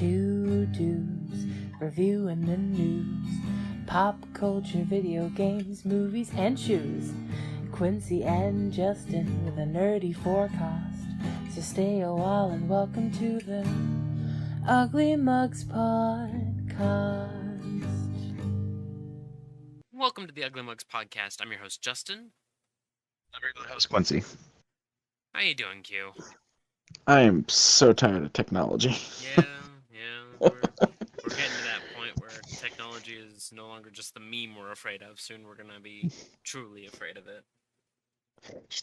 Two dudes reviewing the news, pop culture, video games, movies, and shoes. Quincy and Justin with a nerdy forecast. So stay a while and welcome to the Ugly Mugs Podcast. Welcome to the Ugly Mugs Podcast. I'm your host, Justin. I'm your host, Quincy. How you doing, Q? I am so tired of technology. Yeah, we're getting to that point where technology is no longer just the meme we're afraid of. Soon we're gonna be truly afraid of it.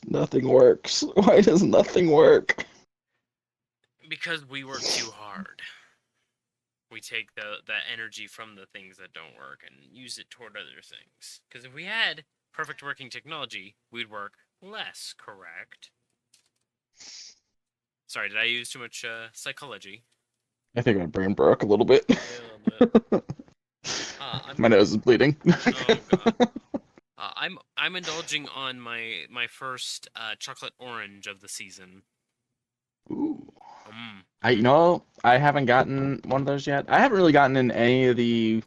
Nothing works. Why does nothing work? Because we work too hard. We take the energy from the things that don't work and use it toward other things. Because if we had perfect working technology, we'd work less, correct? Sorry, did I use too much psychology? I think my brain broke a little bit. Yeah, a little bit. My nose is bleeding. Oh god. I'm indulging on my first chocolate orange of the season. Ooh. I haven't gotten one of those yet. I haven't really gotten in any of the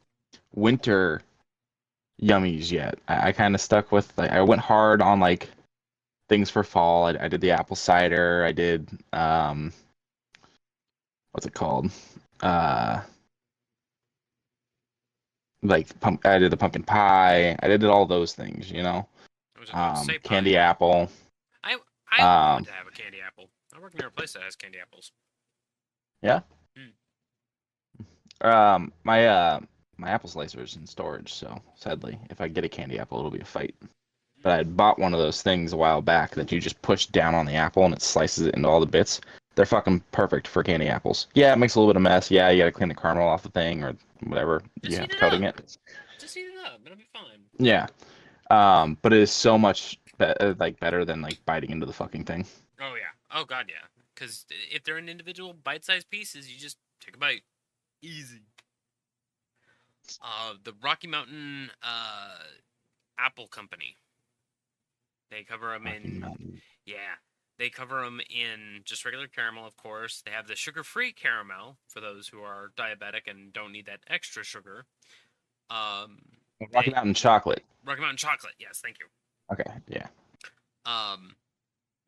winter yummies yet. I kind of stuck with, like, I went hard on, like, things for fall. I did the apple cider. I did what's it called? I did the pumpkin pie. I did all those things, you know. Candy apple. I want to have a candy apple. I work near a place that has candy apples. Yeah. My apple slicer is in storage, so sadly, if I get a candy apple, it'll be a fight. But I had bought one of those things a while back that you just push down on the apple and it slices it into all the bits. They're fucking perfect for candy apples. Yeah, it makes a little bit of mess. Yeah, you gotta clean the caramel off the thing or whatever you have coating it. Just heat it up. It'll be fine. Yeah. But it is so much better than like biting into the fucking thing. Oh yeah. Oh god, yeah. Because if they're in individual bite-sized pieces, you just take a bite. Easy. The Rocky Mountain Apple Company. They cover them They cover them in just regular caramel, of course. They have the sugar-free caramel for those who are diabetic and don't need that extra sugar. Rocky Mountain chocolate. Rocky Mountain chocolate, yes, thank you. Okay, yeah.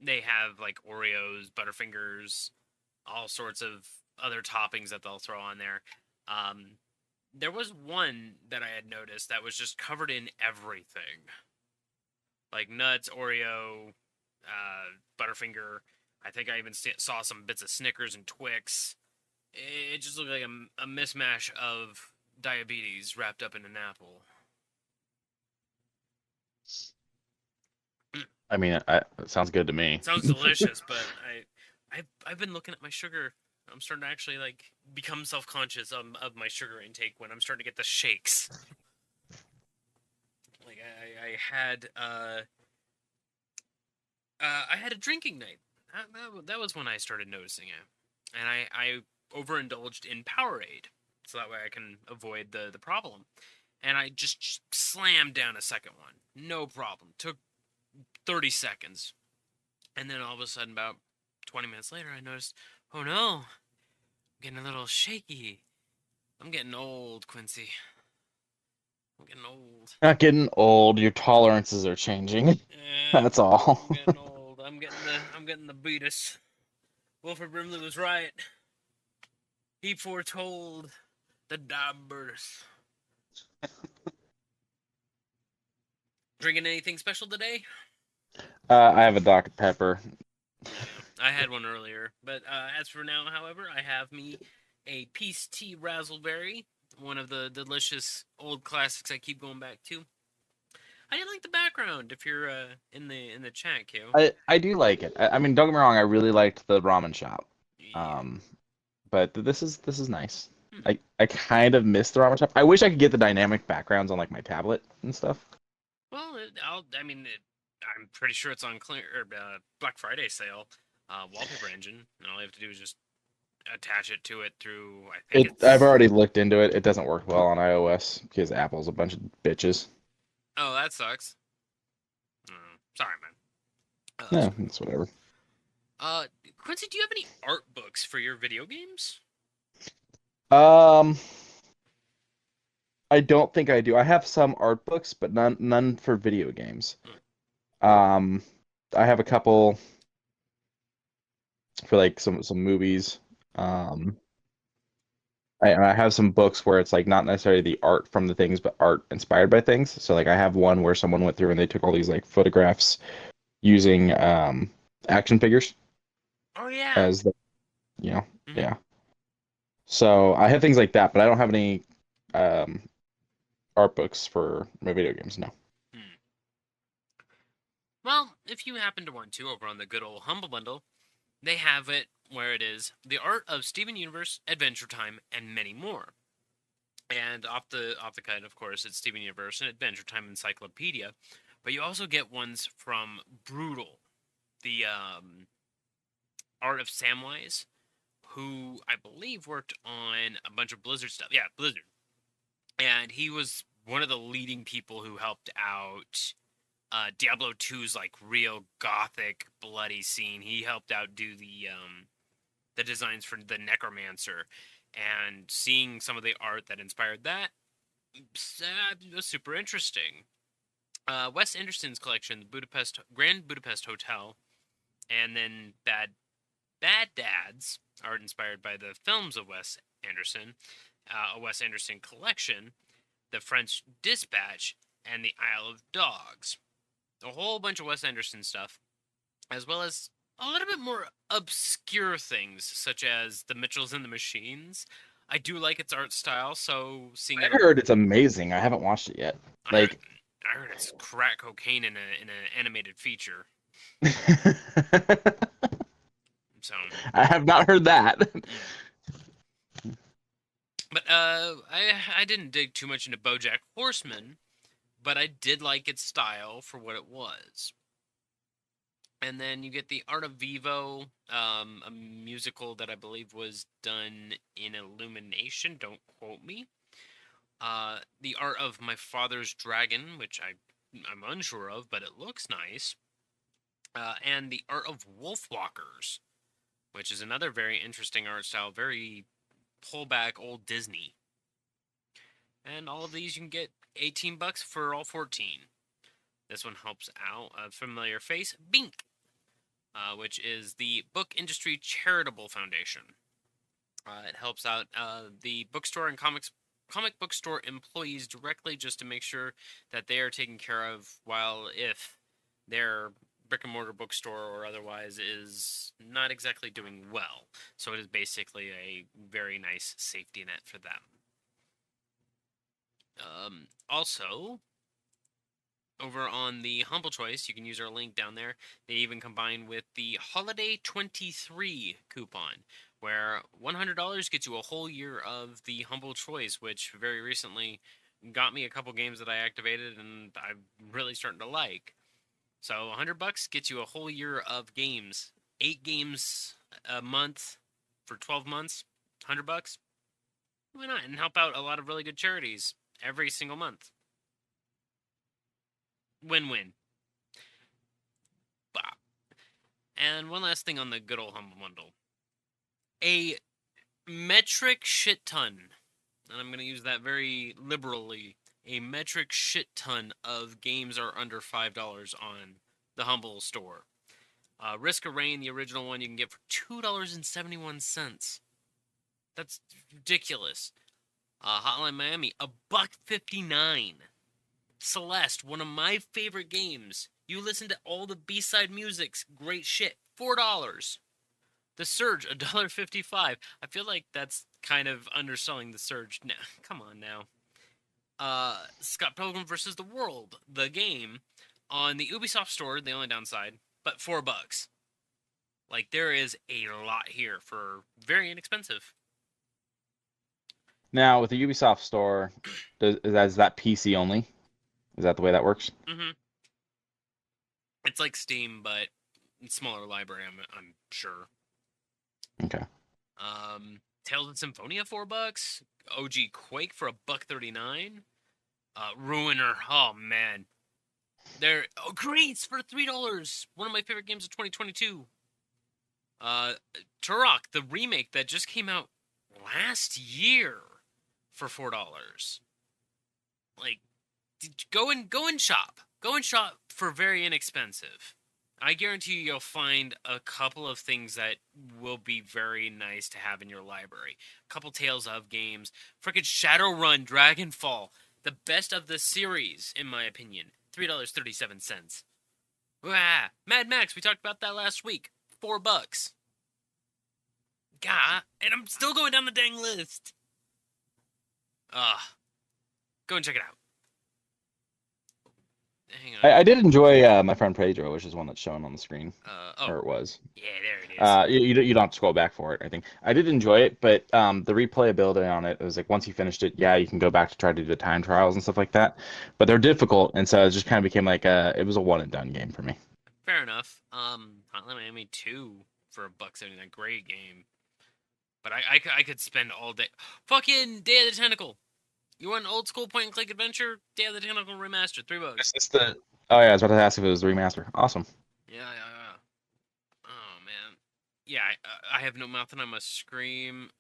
They have like Oreos, Butterfingers, all sorts of other toppings that they'll throw on there. There was one that I had noticed that was just covered in everything. Like nuts, Oreo, Butterfinger. I think I even saw some bits of Snickers and Twix. It just looked like a mismatch of diabetes wrapped up in an apple. I mean, it sounds good to me. It sounds delicious, but I've been looking at my sugar. I'm starting to actually like become self-conscious of my sugar intake when I'm starting to get the shakes. Like I had a drinking night. That was when I started noticing it, and I overindulged in Powerade, so that way I can avoid the problem. And I just slammed down a second one, no problem. Took 30 seconds, and then all of a sudden, about 20 minutes later, I noticed, oh no, I'm getting a little shaky. I'm getting old, Quincy. I'm getting old. Not getting old. Your tolerances are changing. Yeah, That's all. I'm getting old. I'm getting the beatus. Wilford Brimley was right. He foretold the diabetes. Drinking anything special today? I have a Dr. Pepper. I had one earlier, but as for now, however, I have me a Peace Tea Razzleberry, one of the delicious old classics I keep going back to. I did like the background if you're in the chat, Q. I do like it. I mean, don't get me wrong. I really liked the ramen shop. Yeah. But this is nice. I kind of miss the ramen shop. I wish I could get the dynamic backgrounds on like my tablet and stuff. Well, I'm pretty sure it's on Black Friday sale, wallpaper engine, and all you have to do is just attach it to it through. I've already looked into it. It doesn't work well on iOS because Apple's a bunch of bitches. Oh, that sucks. Sorry, man. Yeah, it's whatever. Quincy, do you have any art books for your video games? Um, I don't think I do. I have some art books, but none for video games. Um, I have a couple for like some movies. Um, I have some books where it's like not necessarily the art from the things, but art inspired by things. So like I have one where someone went through and they took all these like photographs using action figures Oh yeah. as the you know Hmm. yeah. So I have things like that, but I don't have any um art books for my video games. No. Hmm. Well, if you happen to want to, over on the good old Humble Bundle, they have it where it is the art of Steven Universe, Adventure Time, and many more. And off the cut, of course, it's Steven Universe and Adventure Time Encyclopedia, but you also get ones from Brutal, the art of Samwise, who I believe worked on a bunch of Blizzard stuff. Yeah, Blizzard, and he was one of the leading people who helped out Diablo 2's like real gothic bloody scene. He helped out do the designs for the Necromancer, and seeing some of the art that inspired that was super interesting. Wes Anderson's collection, the Grand Budapest Hotel, and then Bad Dads, art inspired by the films of Wes Anderson, a Wes Anderson collection, The French Dispatch, and The Isle of Dogs. A whole bunch of Wes Anderson stuff, as well as a little bit more obscure things, such as The Mitchells and the Machines. I do like its art style, so seeing I it, heard it's amazing. I haven't watched it yet. I heard, Like, I heard it's crack cocaine in an animated feature. I So, have not heard that. but I didn't dig too much into BoJack Horseman, but I did like its style for what it was. And then you get the Art of Vivo, a musical that I believe was done in Illumination. Don't quote me. The Art of My Father's Dragon, which I'm unsure of, but it looks nice. And the Art of Wolfwalkers, which is another very interesting art style, very pullback old Disney. And all of these you can get $18 for all 14. This one helps out a familiar face, Bink, which is the Book Industry Charitable Foundation. It helps out the bookstore and comic book store employees directly, just to make sure that they are taken care of, while if their brick and mortar bookstore or otherwise is not exactly doing well. So it is basically a very nice safety net for them. Also, over on the Humble Choice, you can use our link down there. They even combine with the Holiday 23 coupon, where $100 gets you a whole year of the Humble Choice, which very recently got me a couple games that I activated and I'm really starting to like. So $100 gets you a whole year of games, 8 games a month for 12 months, $100. Why not? And help out a lot of really good charities every single month. Win-win. Bah. And one last thing on the good old Humble Bundle. A metric shit ton, and I'm going to use that very liberally, a metric shit ton of games are under $5 on the Humble store. Risk of Rain, the original one, you can get for $2.71. That's ridiculous. Hotline Miami, $1.59. Celeste, one of my favorite games. You listen to all the B-side musics, great shit, $4. The Surge, $1.55. I feel like that's kind of underselling The Surge. Nah, come on now. Scott Pilgrim vs. the World, the game, on the Ubisoft store, the only downside, but $4. Like, there is a lot here for very inexpensive. Now, with the Ubisoft store, is that PC only? Is that the way that works? Mm-hmm. It's like Steam, but smaller library, I'm sure. Okay. Tales of Symphonia, $4. OG Quake for $1.39. Ruiner, oh man. Greats for $3. One of my favorite games of 2022. Turok, the remake that just came out last year for $4. Like, go and shop. Go and shop for very inexpensive. I guarantee you'll find a couple of things that will be very nice to have in your library. A couple Tales of games. Frickin' Shadowrun Dragonfall. The best of the series, in my opinion. $3.37. Wow. Mad Max, we talked about that last week. $4. God, and I'm still going down the dang list. Go and check it out. Hang on. I did enjoy My Friend Pedro, which is one that's shown on the screen. Or it was. Yeah, there it is. You don't have to scroll back for it, I think. I did enjoy it, but the replayability on it was like once you finished it, yeah, you can go back to try to do the time trials and stuff like that. But they're difficult, and so it just kind of became like it was a one and done game for me. Fair enough. Hotline Miami 2 for $1.79, great game. But I could spend all day. Fucking Day of the Tentacle. You want an old school point and click adventure? Day of the Tentacle remastered, $3. It's the. Oh yeah, I was about to ask if it was the remaster. Awesome. Yeah. Oh man. Yeah, I have no mouth and I must scream.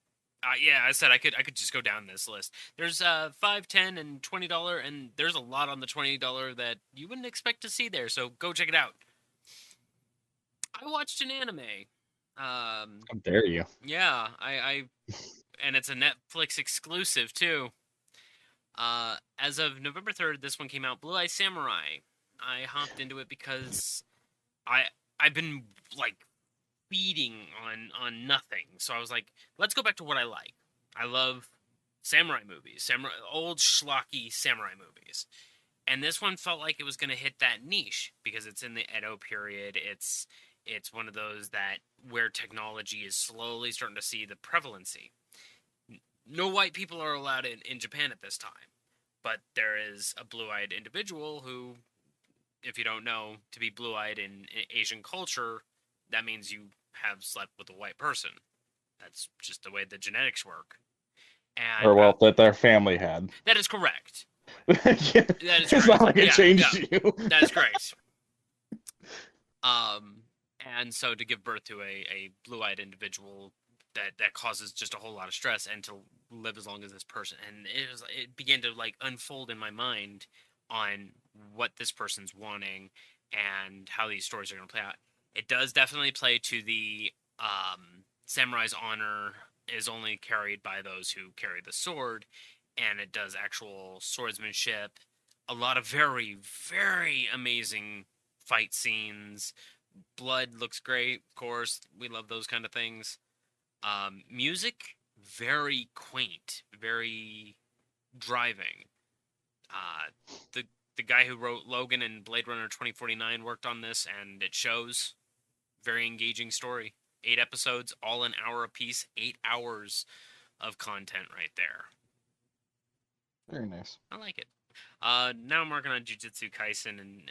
Yeah, I said I could just go down this list. There's $5, $10, and $20, and there's a lot on the $20 that you wouldn't expect to see there. So go check it out. I watched an anime. How dare you? Yeah, I and it's a Netflix exclusive too. As of November 3rd, this one came out, Blue Eye Samurai. I hopped into it because I've been like feeding on nothing. So I was like, let's go back to what I like. I love samurai movies, old schlocky samurai movies. And this one felt like it was going to hit that niche because it's in the Edo period. It's one of those that where technology is slowly starting to see the prevalency. No white people are allowed in Japan at this time, but there is a blue-eyed individual who, if you don't know, to be blue-eyed in Asian culture, that means you have slept with a white person. That's just the way the genetics work. And, Or well, that their family had. That is correct. Yeah. That is correct. It's not like it changed you. That is correct. And so to give birth to a blue-eyed individual that causes just a whole lot of stress, and to live as long as this person, and it began to like unfold in my mind on what this person's wanting and how these stories are going to play out. It does definitely play to the samurai's honor is only carried by those who carry the sword, and it does actual swordsmanship. A lot of very, very amazing fight scenes. Blood looks great, of course. We love those kind of things. Music, very quaint, very driving. The guy who wrote Logan and Blade Runner 2049 worked on this, and it shows. Very engaging story. 8 episodes, all an hour apiece. 8 hours of content right there. Very nice. I like it. Now I'm working on Jujutsu Kaisen, and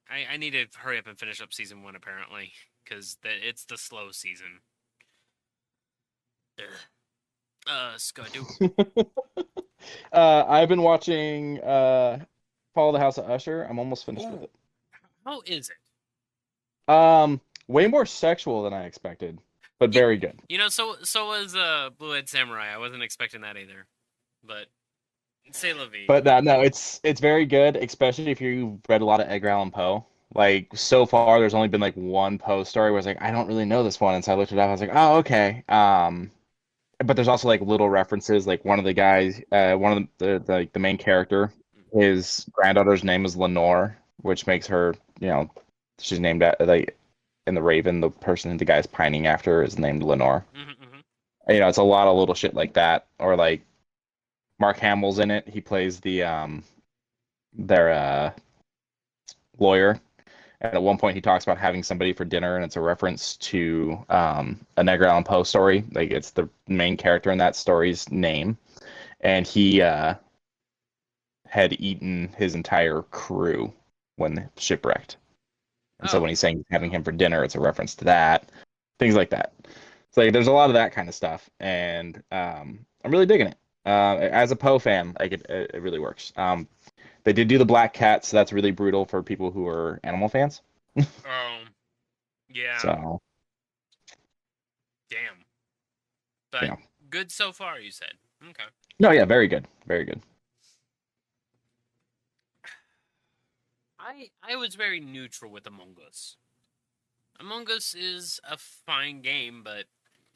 I need to hurry up and finish up season 1, apparently, because it's the slow season. Scudoo. I've been watching Fall of the House of Usher. I'm almost finished with it. How is it? Way more sexual than I expected, but very good. You know, so was Blue-Eyed Samurai. I wasn't expecting that either, but c'est la vie. But no, it's very good, especially if you've read a lot of Edgar Allan Poe. Like, so far, there's only been like one Poe story where I was like, I don't really know this one, and so I looked it up. I was like, oh, okay. But there's also like little references. Like one of the guys, one of the main character, his granddaughter's name is Lenore, which makes her, she's named like in the Raven, the guy's pining after is named Lenore. Mm-hmm. It's a lot of little shit like that. Or like Mark Hamill's in it. He plays their lawyer. And at one point, he talks about having somebody for dinner, and it's a reference to an Edgar Allan Poe story. Like, it's the main character in that story's name. And he had eaten his entire crew when shipwrecked. And so when he's saying having him for dinner, it's a reference to that. Things like that. So like, there's a lot of that kind of stuff. And I'm really digging it. As a Poe fan, like it really works. They did do the Black Cat, so that's really brutal for people who are animal fans. Yeah. So. Damn. But good so far, you said. Okay. No, yeah, very good, very good. I was very neutral with Among Us. Among Us is a fine game, but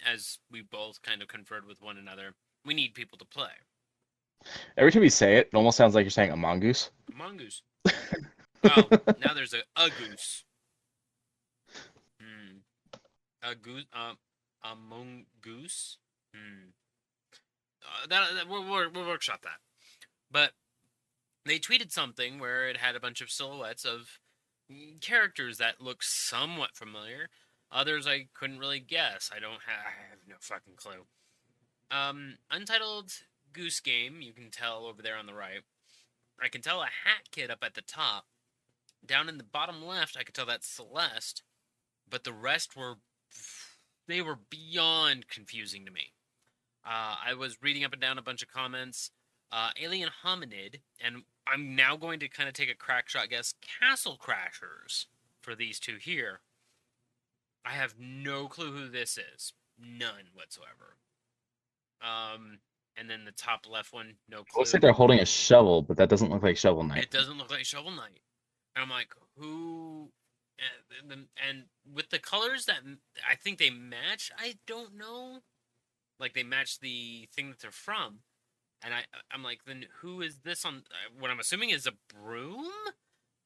as we both kind of conferred with one another, we need people to play. Every time you say it, it almost sounds like you're saying a mongoose. Among Us. Well, now there's a goose. Hmm. A goose. Among Goose. Hmm. We'll workshop that. But they tweeted something where it had a bunch of silhouettes of characters that look somewhat familiar. Others I couldn't really guess. I have no fucking clue. Untitled Goose Game, you can tell over there on the right. I can tell a hat kid up at the top. Down in the bottom left, I could tell that's Celeste. But the rest they were beyond confusing to me. I was reading up and down a bunch of comments. Alien Hominid, and I'm now going to kind of take a crack shot guess, Castle Crashers for these two here. I have no clue who this is. None whatsoever. And then the top left one, no clue. Looks like they're holding a shovel, but that doesn't look like Shovel Knight. It doesn't look like Shovel Knight. And I'm like, who? And with the colors that I think they match, I don't know. Like, they match the thing that they're from. And I'm like, then who is this on? What I'm assuming is a broom?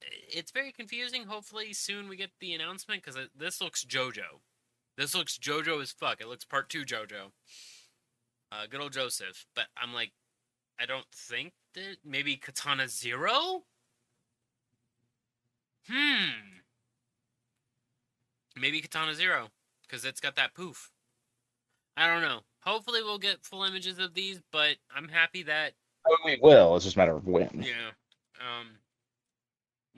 It's very confusing. Hopefully soon we get the announcement, because this looks JoJo. This looks JoJo as fuck. It looks part 2 JoJo. Good old Joseph. But I'm like, I don't think that... Maybe Katana Zero? Maybe Katana Zero, because it's got that poof. I don't know. Hopefully we'll get full images of these, but I'm happy that... We will. It's just a matter of when. Yeah.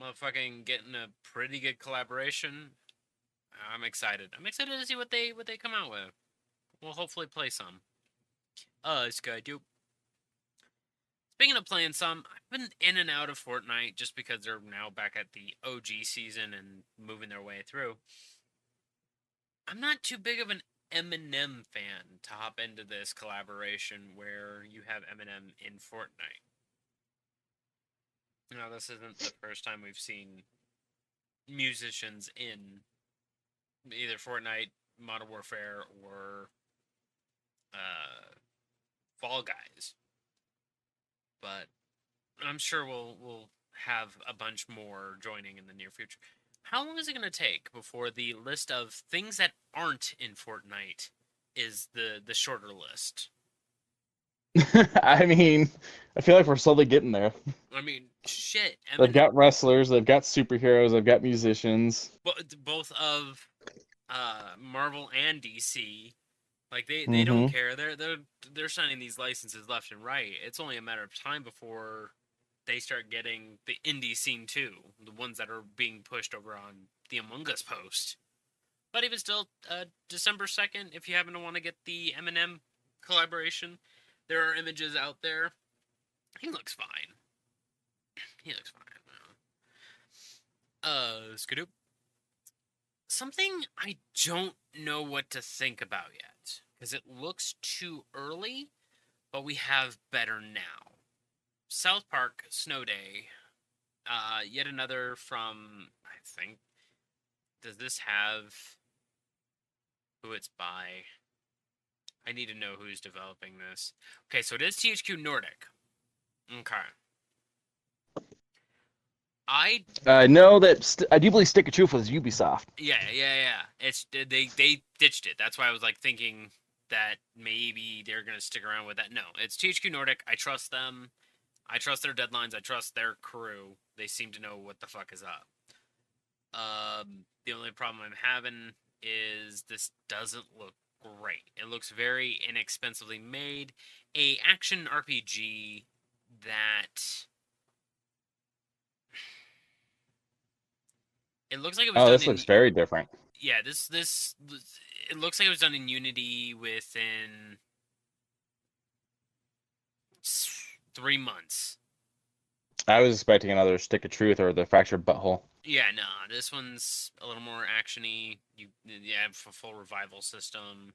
Motherfucking getting a pretty good collaboration. I'm excited. I'm excited to see what they come out with. We'll hopefully play some. Skydoop. Speaking of playing some, I've been in and out of Fortnite just because they're now back at the OG season and moving their way through. I'm not too big of an Eminem fan to hop into this collaboration where you have Eminem in Fortnite. Now, this isn't the first time we've seen musicians in either Fortnite, Modern Warfare, or Fall Guys. But I'm sure we'll have a bunch more joining in the near future. How long is it going to take before the list of things that aren't in Fortnite is the shorter list? I mean, I feel like we're slowly getting there. I mean, shit. They've got wrestlers, they've got superheroes, they've got musicians. Both of Marvel and DC. Like, they don't care. They're signing these licenses left and right. It's only a matter of time before they start getting the indie scene too, the ones that are being pushed over on the Among Us post. But even still, December 2nd, if you happen to want to get the Eminem collaboration, there are images out there. He looks fine. He looks fine. Skadoop. Something I don't know what to think about yet, because it looks too early, but we have better now. South Park Snow Day, yet another from, I think, does this have who it's by? I need to know who's developing this. Okay, so it is THQ Nordic. Okay. I know that I do believe Stick of Truth was Ubisoft. Yeah. It's they ditched it. That's why I was like thinking that maybe they're gonna stick around with that. No, it's THQ Nordic. I trust them. I trust their deadlines. I trust their crew. They seem to know what the fuck is up. The only problem I'm having is this doesn't look great. It looks very inexpensively made. A action RPG that it looks like it was done this looks very different. Yeah, this it looks like it was done in Unity within 3 months. I was expecting another Stick of Truth or the Fractured Butthole. Yeah, no, this one's a little more actiony. You have a full revival system.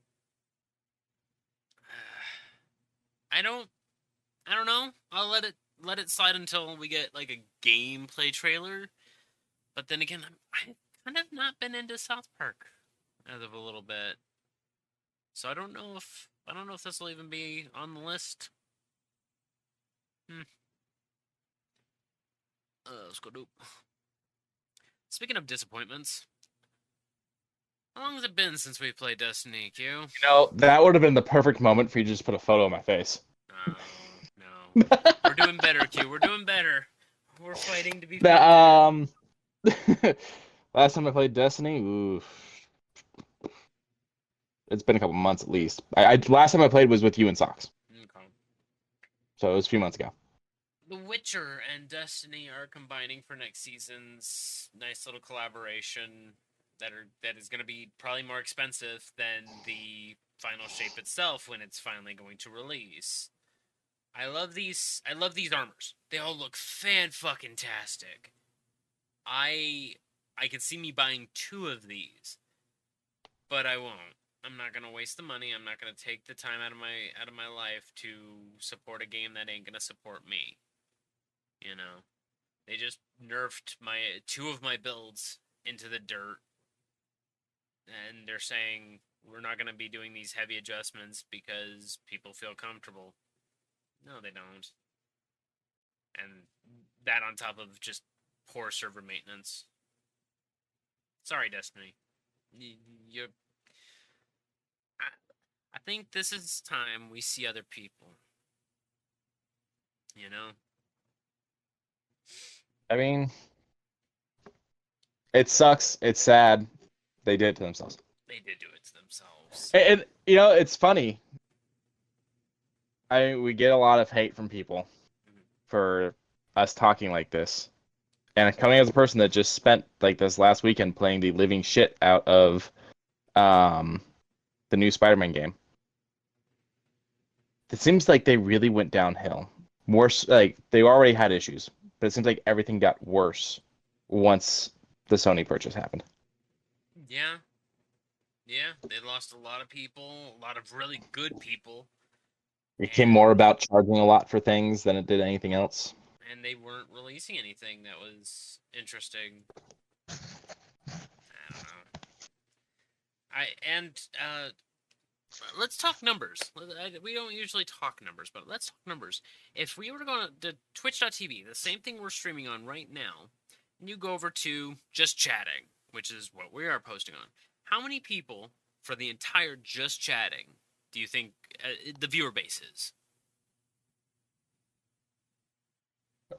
I don't know. I'll let it slide until we get like a gameplay trailer. But then again, I've kind of not been into South Park as of a little bit, so I don't know if this will even be on the list. Let's go do. Speaking of disappointments, how long has it been since we played Destiny, Q? You know, that would have been the perfect moment for you to just put a photo of my face. Oh, no. We're doing better, Q. We're doing better. We're fighting to be better. Last time I played Destiny, oof. It's been a couple months at least. Last time I played was with you and Socks. Okay. So it was a few months ago. The Witcher and Destiny are combining for next season's nice little collaboration that is going to be probably more expensive than the final shape itself when it's finally going to release. I love these armors. They all look fan-fucking-tastic. I can see me buying 2 of these, but I won't. I'm not gonna waste the money. I'm not gonna take the time out of my life to support a game that ain't gonna support me. You know, they just nerfed 2 of my builds into the dirt, and they're saying we're not gonna be doing these heavy adjustments because people feel comfortable. No, they don't. And that on top of just poor server maintenance. Sorry, Destiny. You're. I think this is time we see other people. You know? I mean, it sucks. It's sad. They did it to themselves. They did do it to themselves. And you know, it's funny. We get a lot of hate from people for us talking like this. And coming as a person that just spent like this last weekend playing the living shit out of the new Spider-Man game. It seems like they really went downhill. Worse, like they already had issues, but it seems like everything got worse once the Sony purchase happened. Yeah. Yeah, they lost a lot of people, a lot of really good people. It became more about charging a lot for things than it did anything else. And they weren't releasing anything that was interesting. I don't know. Let's talk numbers. We don't usually talk numbers, but let's talk numbers. If we were to go to twitch.tv, the same thing we're streaming on right now, and you go over to just chatting, which is what we are posting on, how many people for the entire just chatting do you think the viewer base is?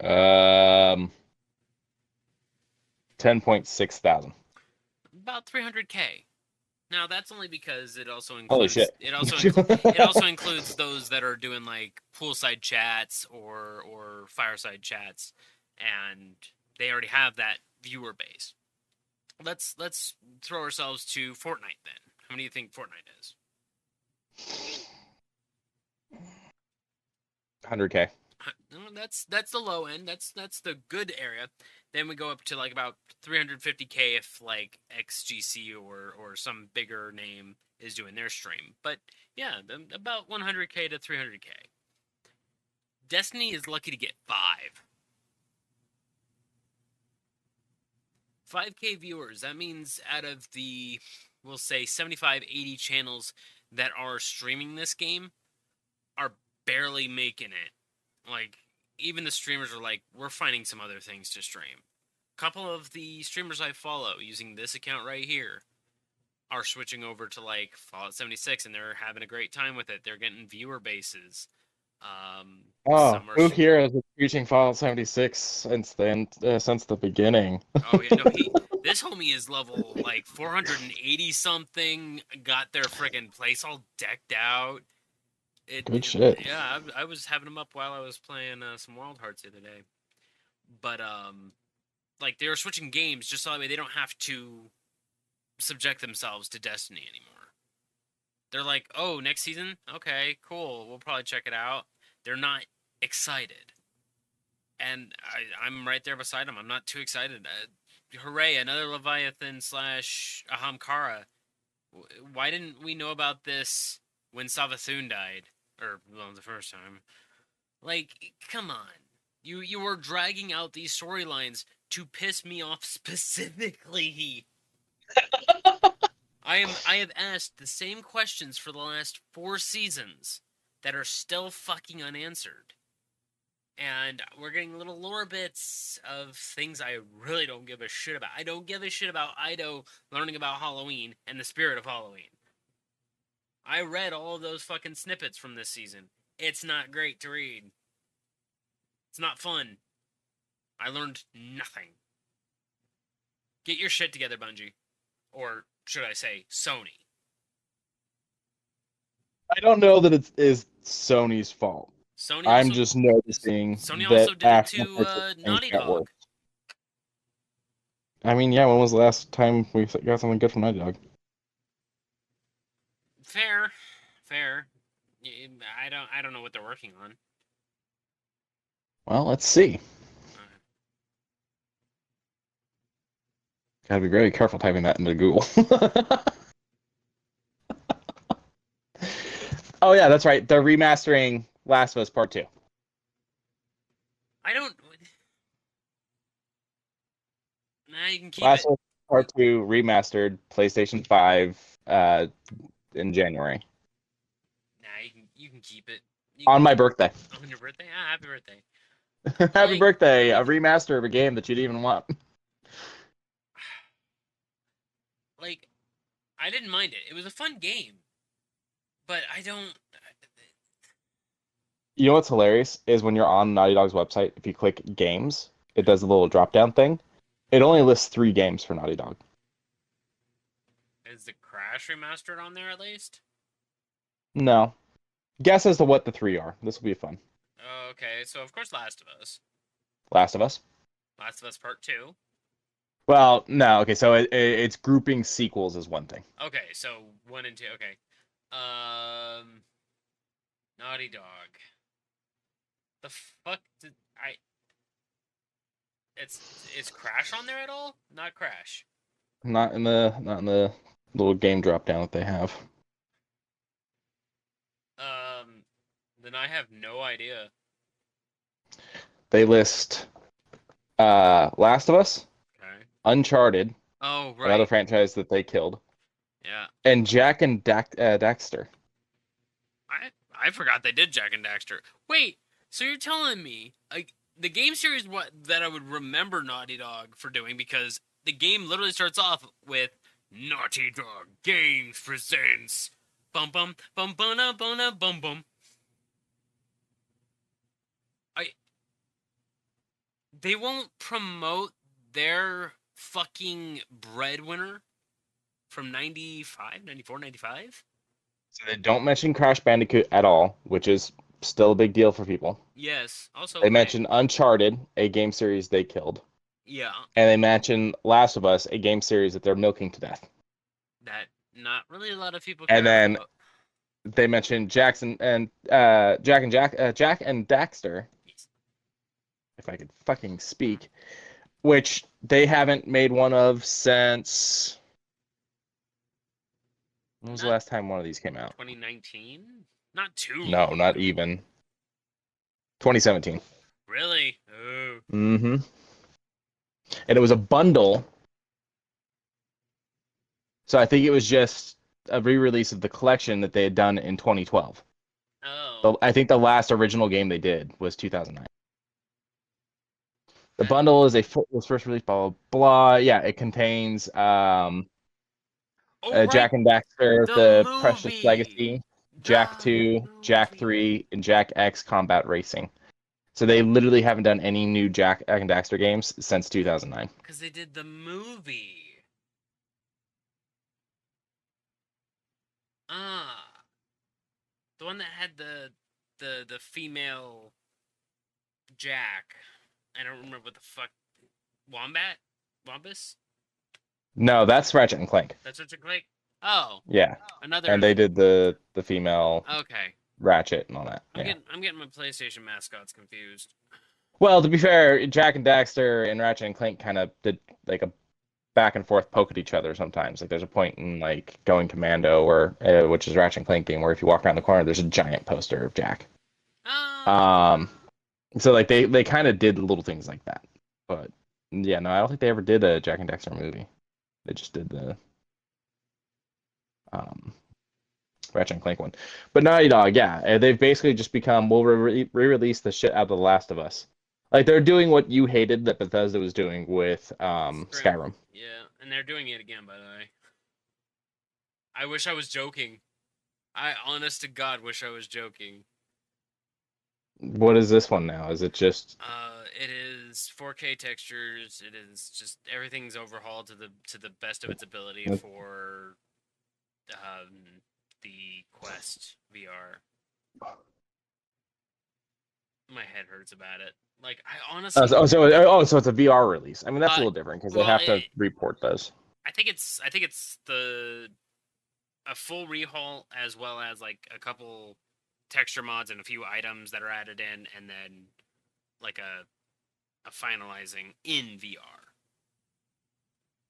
10.6 thousand. About 300K. Now that's only because it also includes Holy shit. it also includes those that are doing like poolside chats or fireside chats, and they already have that viewer base. Let's throw ourselves to Fortnite then. How many do you think Fortnite is? 100K. That's the low end. That's the good area. Then we go up to like about 350K if like XGC or some bigger name is doing their stream. But yeah, about 100K to 300K. Destiny is lucky to get 5K viewers. That means out of the, we'll say 75, 80 channels that are streaming this game are barely making it. Like, even the streamers are like, we're finding some other things to stream. A couple of the streamers I follow using this account right here are switching over to like Fallout 76 and they're having a great time with it. They're getting viewer bases. Who here has been preaching Fallout 76 since the beginning? Oh yeah, no, this homie is level like 480 something. Got their friggin' place all decked out. Good shit. Yeah, I was having him up while I was playing some Wild Hearts the other day. But like they were switching games just so that way they don't have to subject themselves to Destiny anymore. They're like, oh, next season? Okay, cool. We'll probably check it out. They're not excited. And I'm right there beside them. I'm not too excited. Hooray, another Leviathan / Ahamkara. Why didn't we know about this when Savathun died? Or, well, the first time. Like, come on. You were dragging out these storylines to piss me off specifically. I have asked the same questions for the last 4 seasons that are still fucking unanswered. And we're getting little lore bits of things I really don't give a shit about. I don't give a shit about Ido learning about Halloween and the spirit of Halloween. I read all of those fucking snippets from this season. It's not great to read. It's not fun. I learned nothing. Get your shit together, Bungie. Or should I say, Sony. I don't know that it is Sony's fault. I'm just noticing Sony that also did it actual to things Naughty got Dog. worse. I mean, yeah, when was the last time we got something good from Naughty Dog? Fair. I don't know what they're working on. Well, let's see. Gotta be very careful typing that into Google. Oh yeah, that's right. They're remastering Last of Us Part 2. I don't. Nah, you can keep Last it. of Us Part 2 remastered, PlayStation 5 in January. Nah, you can keep it. On my birthday. On your birthday? Ah, happy birthday. Happy birthday! A remaster of a game that you didn't even want. Like, I didn't mind it. It was a fun game. But I don't. You know what's hilarious is when you're on Naughty Dog's website, if you click games, it does a little drop down thing. It only lists 3 games for Naughty Dog. Is the Crash remastered on there at least? No. Guess as to what the 3 are. This will be fun. Oh, okay, so of course Last of Us. Last of Us. Last of Us Part 2. Well, no. Okay, so it's grouping sequels is one thing. Okay, so 1 and 2. Okay. Naughty Dog. The fuck did I... It's Crash on there at all? Not Crash. Not in the little game drop down that they have. Then I have no idea. They list Last of Us, Okay. Uncharted, Oh, right. another franchise that they killed, Yeah. and Jak and Daxter. I forgot they did Jak and Daxter. Wait, so you're telling me like the game series that I would remember Naughty Dog for doing, because the game literally starts off with Naughty Dog Games presents bum bum bum bum bum bum bum. They won't promote their fucking breadwinner from 95, 94, 95? So they don't mention Crash Bandicoot at all, which is still a big deal for people. Yes. Also, They mention Uncharted, a game series they killed. Yeah. And they mention Last of Us, a game series that they're milking to death. That not really a lot of people care And then about. they mention Jak and Daxter, Yes. if I could fucking speak, which they haven't made one of since... When was the last time one of these came out? 2019? Not too No, long not ago. even. 2017. Really? Oh. Mm-hmm. And it was a bundle. So I think it was just a re-release of the collection that they had done in 2012. Oh. I think the last original game they did was 2009. The bundle was first released, blah, blah, blah. Yeah, it contains Right. Jak and Daxter, the Precious movie. Legacy, Jak 2, Jak 3, and Jak X Combat Racing. So they literally haven't done any new Jak and Daxter games since 2009. Because they did the movie. The one that had the female Jak. I don't remember what the fuck. Wombat? Wombus? No, that's Ratchet and Clank. That's what you're like? Oh. Yeah. Another. And they did the female Okay. Ratchet and all that. I'm getting my PlayStation mascots confused. Well, to be fair, Jak and Daxter and Ratchet and Clank kind of did like a back and forth poke at each other sometimes. Like there's a point in like Going Commando, or which is a Ratchet and Clank game, where if you walk around the corner, there's a giant poster of Jack. Oh. So like they kind of did little things like that, but yeah, no, I don't think they ever did a Jack and Dexter movie. They just did the um, Ratchet and Clank one. But Naughty Dog, yeah, they've basically just become, we'll re-release the shit out of The Last of Us. Like they're doing what you hated that Bethesda was doing with Skyrim. Yeah, and they're doing it again, by the way. I wish I was joking. I, honest to God, wish I was joking. What is this one now? Is it just? It is 4K textures. It is just everything's overhauled to the best of its ability for the Quest VR. My head hurts about it. Like I honestly. So it's a VR release. I mean that's a little different because they have to report those. I think it's a full rehaul as well as like a couple texture mods and a few items that are added in, and then like a finalizing in VR.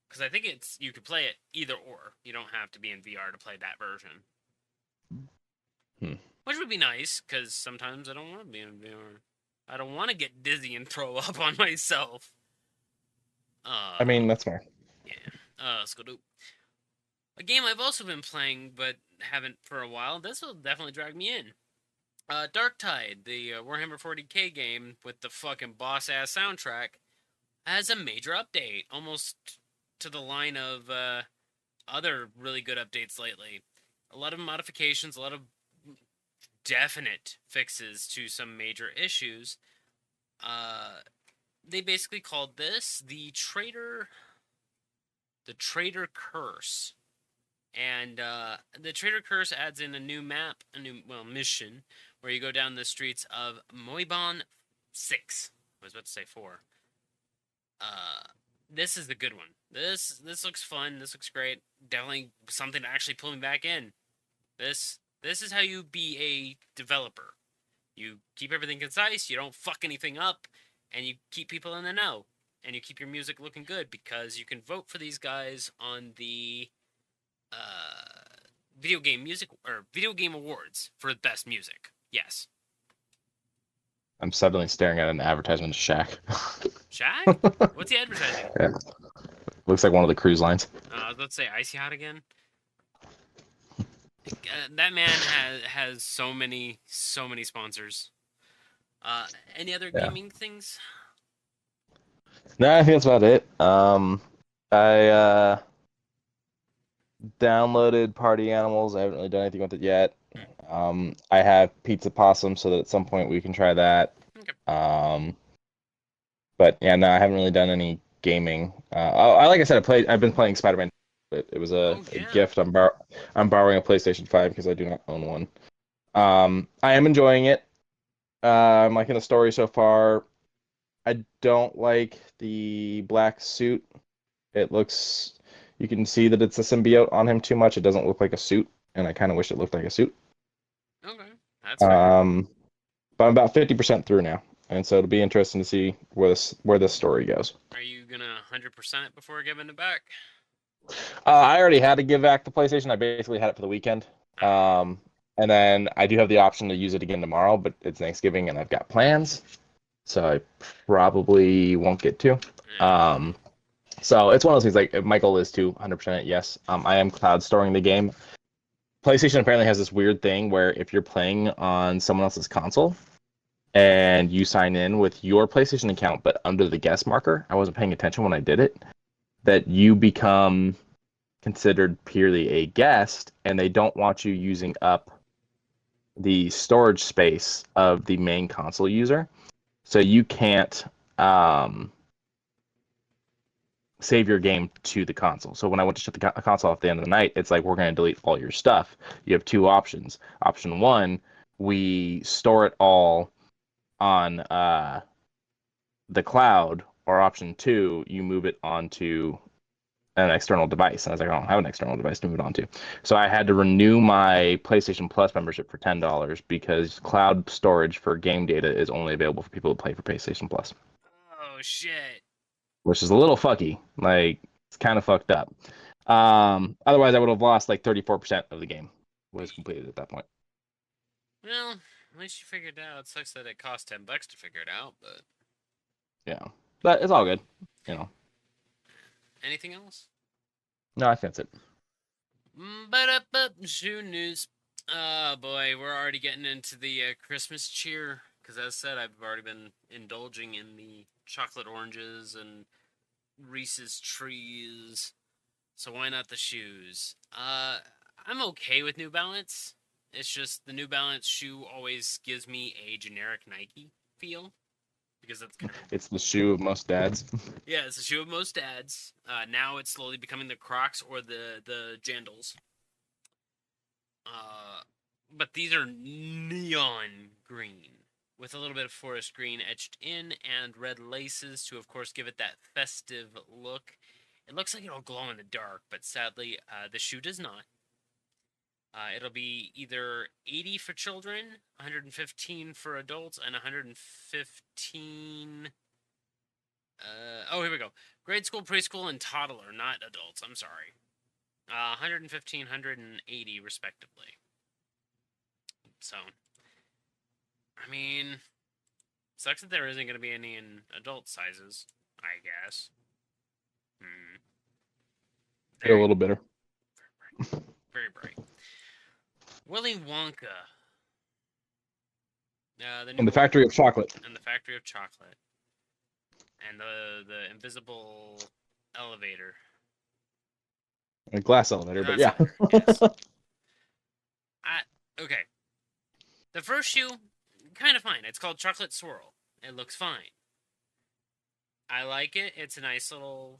Because I think you could play it either or. You don't have to be in VR to play that version. Which would be nice, because sometimes I don't want to be in VR. I don't want to get dizzy and throw up on myself. I mean, that's fair. Yeah. Let's go do. A game I've also been playing, but haven't for a while. This will definitely drag me in. Darktide, the Warhammer 40k game with the fucking boss-ass soundtrack, has a major update. Almost to the line of other really good updates lately. A lot of modifications, a lot of definite fixes to some major issues. They basically called this the Traitor Curse. And the Traitor Curse adds in a new map, mission, where you go down the streets of Moibon 6. I was about to say 4. This is the good one. This looks fun. This looks great. Definitely something to actually pull me back in. This is how you be a developer. You keep everything concise, you don't fuck anything up, and you keep people in the know. And you keep your music looking good, because you can vote for these guys on the video game music or video game awards for best music. Yes. I'm suddenly staring at an advertisement of Shaq. Shaq? What's he advertising? Yeah. Looks like one of the cruise lines. I was about to say Icy Hot again. That man has so many sponsors. Any other gaming things? No, I think that's about it. I downloaded Party Animals. I haven't really done anything with it yet. I have Pizza Possum, so that at some point we can try that. Okay. But yeah, no, I haven't really done any gaming. Like I said, I've been playing Spider-Man. It was a gift. I'm borrowing a PlayStation 5 because I do not own one. I am enjoying it. I'm liking the story so far. I don't like the black suit. It looks, you can see that it's a symbiote on him too much. It doesn't look like a suit, and I kind of wish it looked like a suit. Okay, that's fair. But I'm about 50% through now, and so it'll be interesting to see where this story goes. Are you gonna 100% it before giving it back? I already had to give back the PlayStation. I basically had it for the weekend. And then I do have the option to use it again tomorrow, but it's Thanksgiving and I've got plans, so I probably won't get to. So it's one of those things, like, my goal is to 100% it, yes. I am cloud storing the game. PlayStation apparently has this weird thing where if you're playing on someone else's console and you sign in with your PlayStation account but under the guest marker, I wasn't paying attention when I did it, that you become considered purely a guest, and they don't want you using up the storage space of the main console user. So you can't save your game to the console. So when I went to shut the console off at the end of the night, it's like, we're going to delete all your stuff. You have two options. Option one, we store it all on the cloud, or option two, you move it onto an external device. And I was like, I don't have an external device to move it onto. So I had to renew my PlayStation Plus membership for $10 because cloud storage for game data is only available for people who play for PlayStation Plus. Oh shit. Which is a little fucky. Like, It's kind of fucked up. Otherwise, I would have lost like 34% of the game was completed at that point. Well, at least you figured it out. It sucks that it cost $10 to figure it out, but Yeah, but it's all good. anything else? No, I think that's it. But shoe news. Oh boy, we're already getting into the Christmas cheer. Because as I said, I've already been indulging in the chocolate oranges and Reese's trees. So why not the shoes? I'm okay with New Balance. It's just the New Balance shoe always gives me a generic Nike feel. Because that's kind of... It's the shoe of most dads. Yeah, it's the shoe of most dads. Now it's slowly becoming the Crocs or the Jandals. But these are neon green with a little bit of forest green etched in and red laces to, of course, give it that festive look. It looks like it'll glow in the dark, but sadly, the shoe does not. It'll be either 80 for children, 115 for adults, and 115... here we go. Grade school, preschool, and toddler, not adults. I'm sorry. 115, 180, respectively. So, I mean, sucks that there isn't going to be any in adult sizes, I guess. A little bitter. Very bright. Willy Wonka. And the Factory of Chocolate. And the Factory of Chocolate. And the invisible elevator. A glass elevator, but yeah. Yes. Okay. The first shoe, kind of fine. It's called Chocolate Swirl. It looks fine. I like it. It's a nice little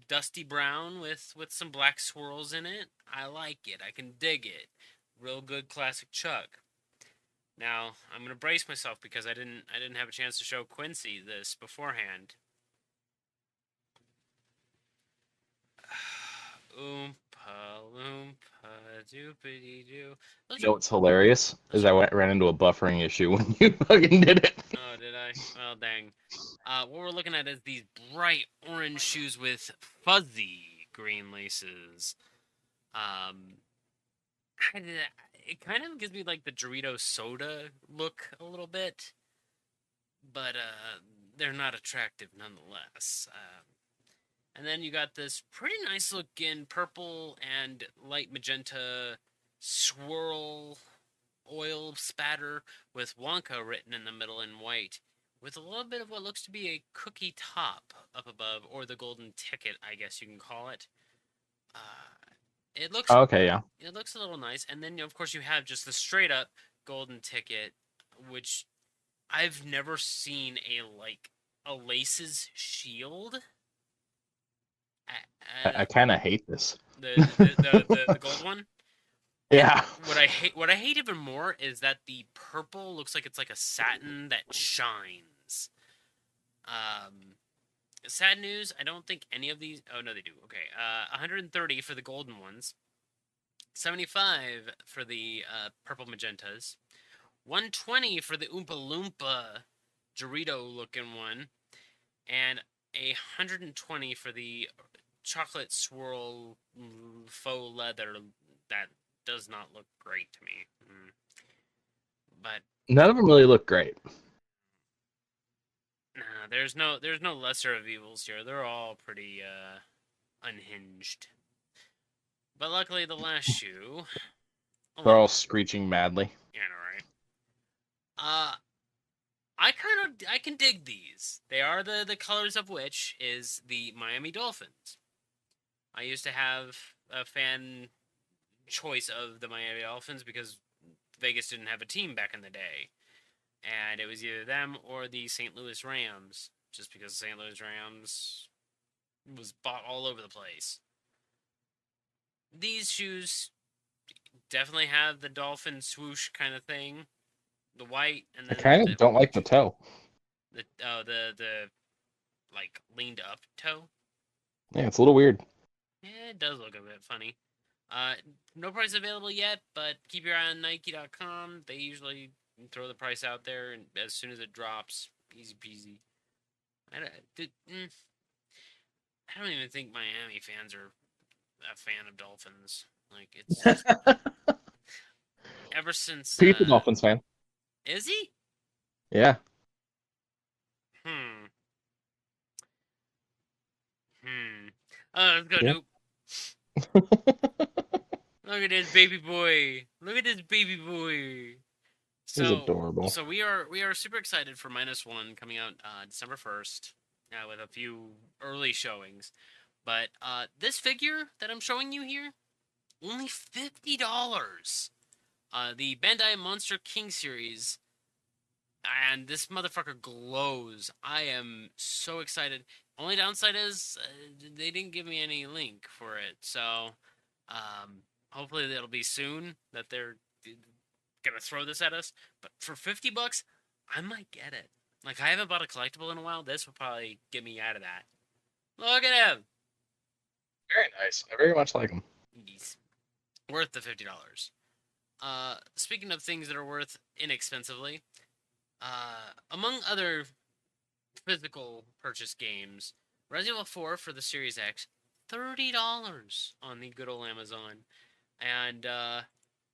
dusty brown with some black swirls in it. I like it. I can dig it. Real good classic Chuck. Now, I'm going to brace myself because I didn't have a chance to show Quincy this beforehand. Oompa loompa doopity doo. You know what's hilarious is I ran into a buffering issue when you fucking did it. Oh, did I? Well, dang. What we're looking at is these bright orange shoes with fuzzy green laces. It kind of gives me like the Dorito soda look a little bit, but they're not attractive nonetheless. And then you got this pretty nice looking purple and light magenta swirl oil spatter with Wonka written in the middle in white, with a little bit of what looks to be a cookie top up above, or the golden ticket, I guess you can call it. It looks okay, yeah. It looks a little nice, and then of course you have just the straight up golden ticket, which I've never seen a laces shield. I kind of hate this. The gold one. Yeah. What I hate even more is that the purple looks like it's like a satin that shines. Sad news, I don't think any of these... Oh, no, they do. Okay, 130 for the golden ones. 75 for the purple magentas. 120 for the Oompa Loompa Dorito-looking one. And 120 for the chocolate swirl faux leather that does not look great to me. But none of them really look great. Nah, there's no lesser of evils here. They're all pretty unhinged. But luckily, the last shoe. They're all screeching madly. Yeah, right. I can dig these. They are the colors of which is the Miami Dolphins. I used to have a fan choice of the Miami Dolphins because Vegas didn't have a team back in the day. And it was either them or the St. Louis Rams, just because the St. Louis Rams was bought all over the place. These shoes definitely have the dolphin swoosh kind of thing, the white, and then I kind of don't like the toe. The like leaned up toe. Yeah, it's a little weird. Yeah, it does look a bit funny. No price available yet, but keep your eye on Nike.com. They usually throw the price out there, and as soon as it drops, easy peasy. I don't even think Miami fans are a fan of Dolphins. Like, it's just ever since. Pete's a Dolphins fan. Is he? Yeah. Hmm. Hmm. Oh, let's go, Yeah. Nope. Look at this baby boy. Look at this baby boy. He's So, adorable. so we are super excited for -1 coming out December 1st, with a few early showings. But this figure that I'm showing you here, only $50. The Bandai Monster King series, and this motherfucker glows. I am so excited. Only downside is they didn't give me any link for it, so hopefully it'll be soon that they're gonna throw this at us. But for $50, I might get it. Like, I haven't bought a collectible in a while. This will probably get me out of that. Look at him. Very nice. I very much like him. He's worth the $50. Speaking of things that are worth inexpensively, among other physical purchase games, Resident Evil 4 for the Series X, $30 on the good old Amazon, and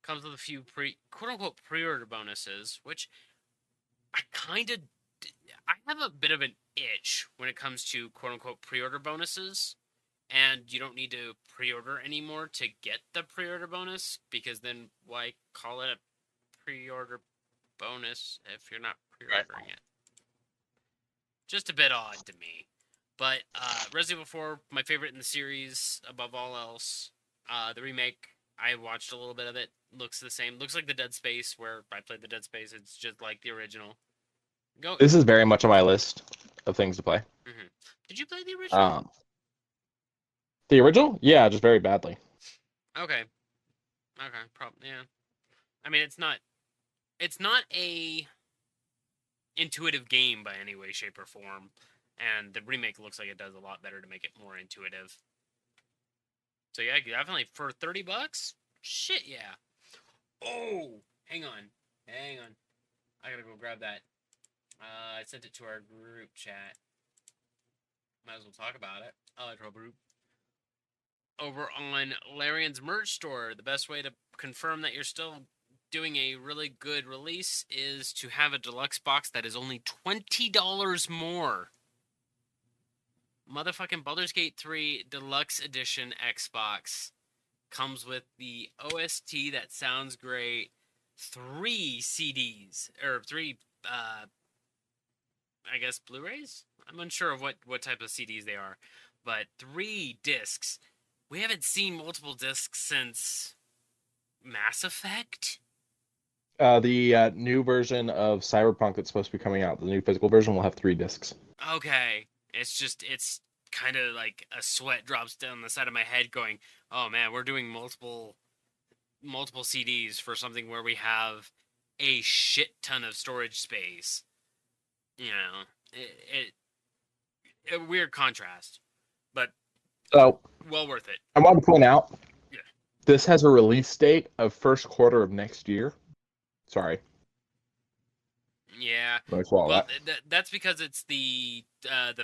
comes with a few quote-unquote pre-order bonuses, which I have a bit of an itch when it comes to quote-unquote pre-order bonuses, and you don't need to pre-order anymore to get the pre-order bonus, because then why call it a pre-order bonus if you're not pre-ordering it? Just a bit odd to me. But Resident Evil 4, my favorite in the series above all else. The remake, I watched a little bit of it. Looks the same. Looks like the Dead Space, where I played the Dead Space. It's just like the original. Go. This is very much on my list of things to play. Mm-hmm. Did you play the original? The original? Yeah, just very badly. Okay. Yeah. I mean, it's not a intuitive game by any way, shape, or form, and the remake looks like it does a lot better to make it more intuitive. So yeah, definitely for $30. Shit, yeah. Oh, hang on. I gotta go grab that. I sent it to our group chat. Might as well talk about it. Electro Group. Over on Larian's merch store, the best way to confirm that you're still doing a really good release is to have a deluxe box that is only $20 more. Motherfucking Baldur's Gate 3 Deluxe Edition Xbox comes with the OST that sounds great, 3 CDs, or 3, I guess, Blu-rays? I'm unsure of what type of CDs they are, but 3 discs. We haven't seen multiple discs since Mass Effect? The new version of Cyberpunk that's supposed to be coming out, the new physical version, will have 3 discs. Okay. It's kind of like a sweat drops down the side of my head going, oh man, we're doing multiple CDs for something where we have a shit ton of storage space. You know, a weird contrast, but So, well worth it. I want to point out, Yeah. this has a release date of first quarter of next year. Sorry. Yeah. Let me swallow Well, that. that's because it's the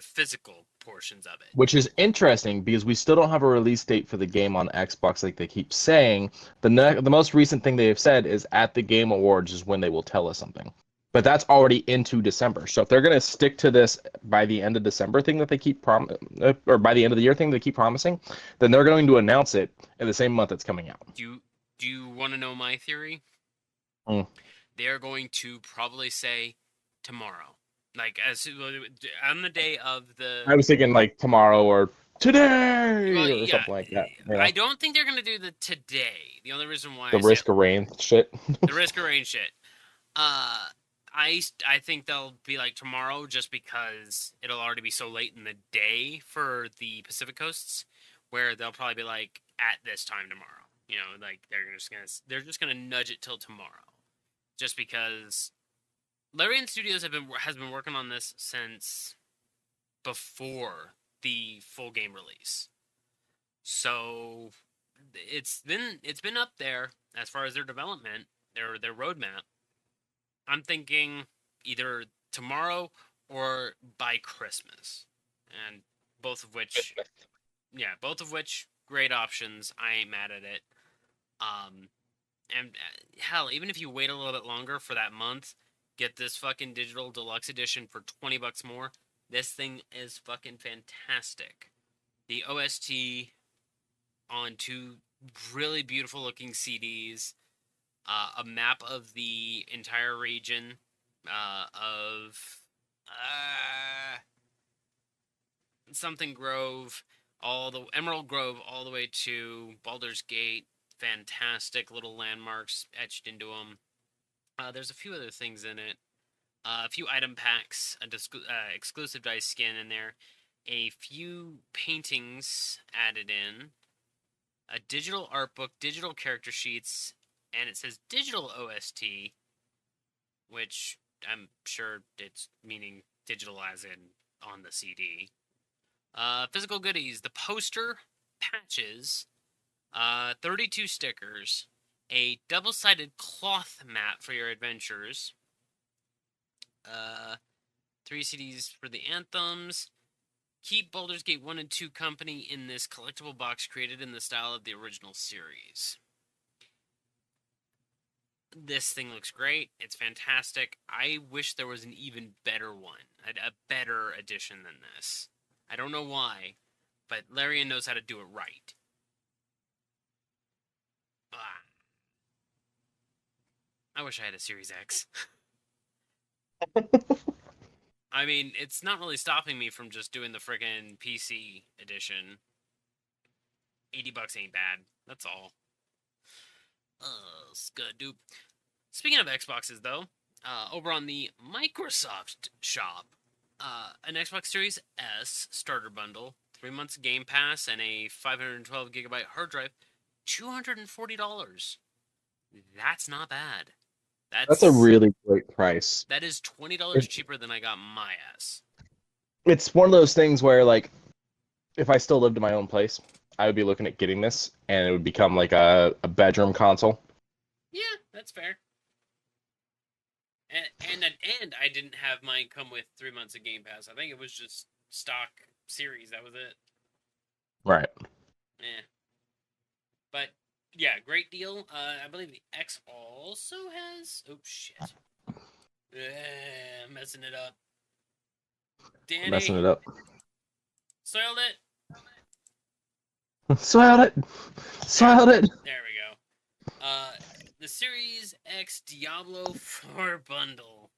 physical portions of it. Which is interesting because we still don't have a release date for the game on Xbox like they keep saying. The most recent thing they have said is at the Game Awards is when they will tell us something. But that's already into December. So if they're going to stick to this by the end of December thing that they keep or by the end of the year thing they keep promising, then they're going to announce it in the same month it's coming out. Do you want to know my theory? Mm. They are going to probably say tomorrow. Like, as on the day of the... I was thinking like tomorrow or today Well, or yeah, something like that. Yeah. I don't think they're going to do the today. The only reason why The Risk of Rain shit. the Risk of Rain shit. I think they'll be like tomorrow, just because it'll already be so late in the day for the Pacific coasts, where they'll probably be like at this time tomorrow. You know, like they're just gonna nudge it till tomorrow, just because Larian Studios has been working on this since before the full game release. So it's been up there as far as their development, their roadmap. I'm thinking either tomorrow or by Christmas. And both of which, great options. I ain't mad at it. And hell, even if you wait a little bit longer for that month, get this fucking digital deluxe edition for $20 more. This thing is fucking fantastic. The OST on 2 really beautiful looking CDs, a map of the entire region of something Grove, all the Emerald Grove, all the way to Baldur's Gate. Fantastic little landmarks etched into them. There's a few other things in it. A few item packs, exclusive dice skin in there, a few paintings added in, a digital art book, digital character sheets, and it says digital OST, which I'm sure it's meaning digital as in on the CD. Physical goodies, the poster, patches, 32 stickers, a double-sided cloth mat for your adventures, 3 CDs for the anthems. Keep Baldur's Gate 1 and 2 company in this collectible box created in the style of the original series. This thing looks great. It's fantastic. I wish there was an even better one, a better edition than this. I don't know why, but Larian knows how to do it right. I wish I had a Series X. I mean, it's not really stopping me from just doing the friggin' PC edition. $80 ain't bad. That's all. Skadoop. Speaking of Xboxes, though, over on the Microsoft shop, an Xbox Series S starter bundle, 3 months Game Pass, and a 512 gigabyte hard drive, $240. That's not bad. That's a really great price. That is $20 cheaper than I got my S. It's one of those things where, like, if I still lived in my own place, I would be looking at getting this, and it would become like a bedroom console. Yeah, that's fair. And I didn't have mine come with 3 months of Game Pass. I think it was just stock series. That was it. Right. Yeah. But yeah, great deal. I believe the X also has. Oh shit. Messing it up. Danny. Messing it up. Soiled it. Soiled it. Soiled it. There we go. The Series X Diablo 4 bundle.